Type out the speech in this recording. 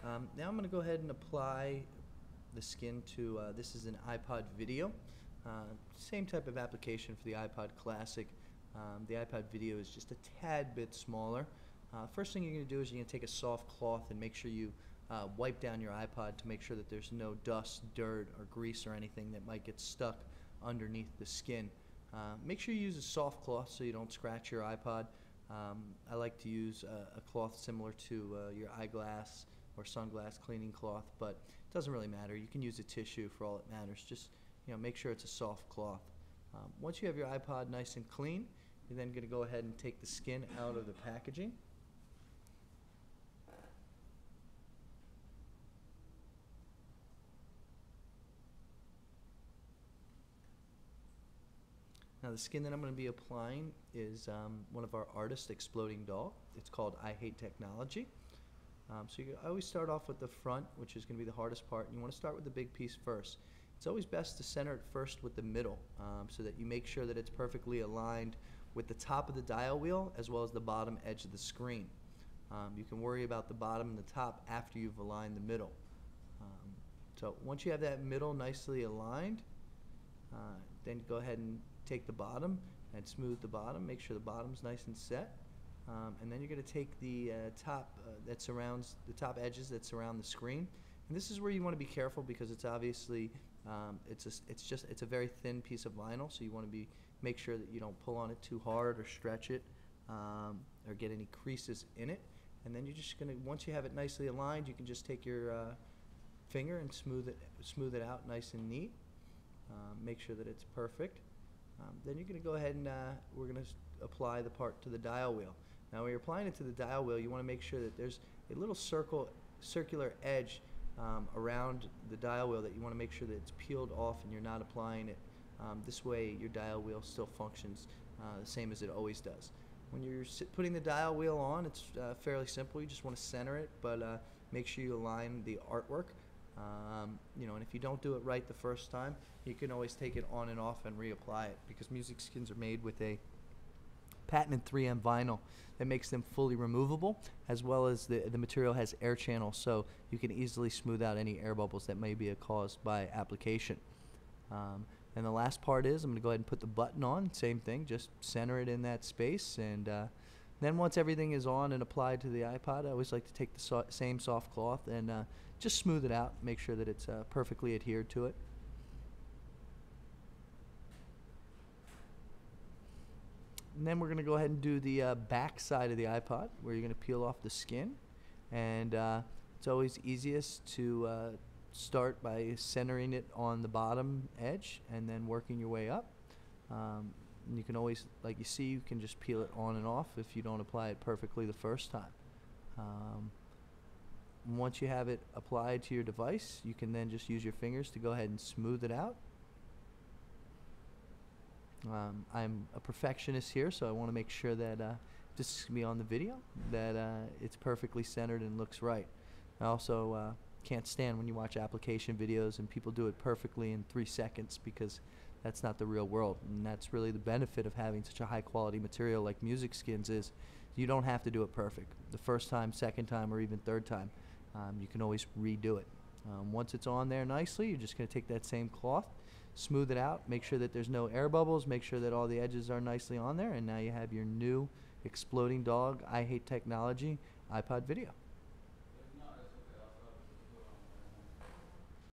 Now I'm going to go ahead and apply the skin to, this is an iPod video. Same type of application for the iPod Classic. The iPod video is just a tad bit smaller. First thing you're going to do is you're going to take a soft cloth and make sure you wipe down your iPod to make sure that there's no dust, dirt, or grease or anything that might get stuck underneath the skin. Make sure you use a soft cloth so you don't scratch your iPod. I like to use a cloth similar to your eyeglass or sunglass cleaning cloth, but it doesn't really matter. You can use a tissue for all it matters. Just make sure it's a soft cloth. Once you have your iPod nice and clean, you're then going to go ahead and take the skin out of the packaging. Now the skin that I'm going to be applying is one of our artists, ExplodingDog. It's called I Hate Technology. So I always start off with the front, which is going to be the hardest part, and you want to start with the big piece first. It's always best to center it first with the middle, so that you make sure that it's perfectly aligned with the top of the dial wheel as well as the bottom edge of the screen. You can worry about the bottom and the top after you've aligned the middle. So once you have that middle nicely aligned, then go ahead and take the bottom and smooth the bottom. Make sure the bottom's nice and set. And then you're going to take the top that surrounds the top edges that surround the screen, and this is where you want to be careful because it's obviously it's a very thin piece of vinyl, so you want to make sure that you don't pull on it too hard or stretch it or get any creases in it. And then you're just going to, once you have it nicely aligned, you can just take your finger and smooth it out nice and neat. Make sure that it's perfect. Then you're going to go ahead and we're going to apply the part to the dial wheel. Now when you're applying it to the dial wheel, you want to make sure that there's a little circular edge around the dial wheel that you want to make sure that it's peeled off and you're not applying it. This way your dial wheel still functions the same as it always does. When you're putting the dial wheel on, it's fairly simple. You just want to center it, but make sure you align the artwork. And if you don't do it right the first time, you can always take it on and off and reapply it, because MusicSkins are made with a patented 3M vinyl that makes them fully removable, as well as the material has air channels, so you can easily smooth out any air bubbles that may be caused by application. And the last part is I'm going to go ahead and put the button on. Same thing, just center it in that space, and then once everything is on and applied to the iPod, I always like to take the same soft cloth and just smooth it out, make sure that it's perfectly adhered to it. And then we're going to go ahead and do the back side of the iPod, where you're going to peel off the skin. And it's always easiest to start by centering it on the bottom edge and then working your way up. And you can always, like you see, you can just peel it on and off if you don't apply it perfectly the first time. Once you have it applied to your device, you can then just use your fingers to go ahead and smooth it out. I'm a perfectionist here, so I want to make sure that this is going to be on the video, that it's perfectly centered and looks right. I also can't stand when you watch application videos and people do it perfectly in 3 seconds, because that's not the real world, and that's really the benefit of having such a high quality material like MusicSkins is you don't have to do it perfect the first time, second time, or even third time. You can always redo it. Once it's on there nicely, you're just going to take that same cloth, smooth it out, make sure that there's no air bubbles, make sure that all the edges are nicely on there, and now you have your new ExplodingDog I Hate Technology iPod video.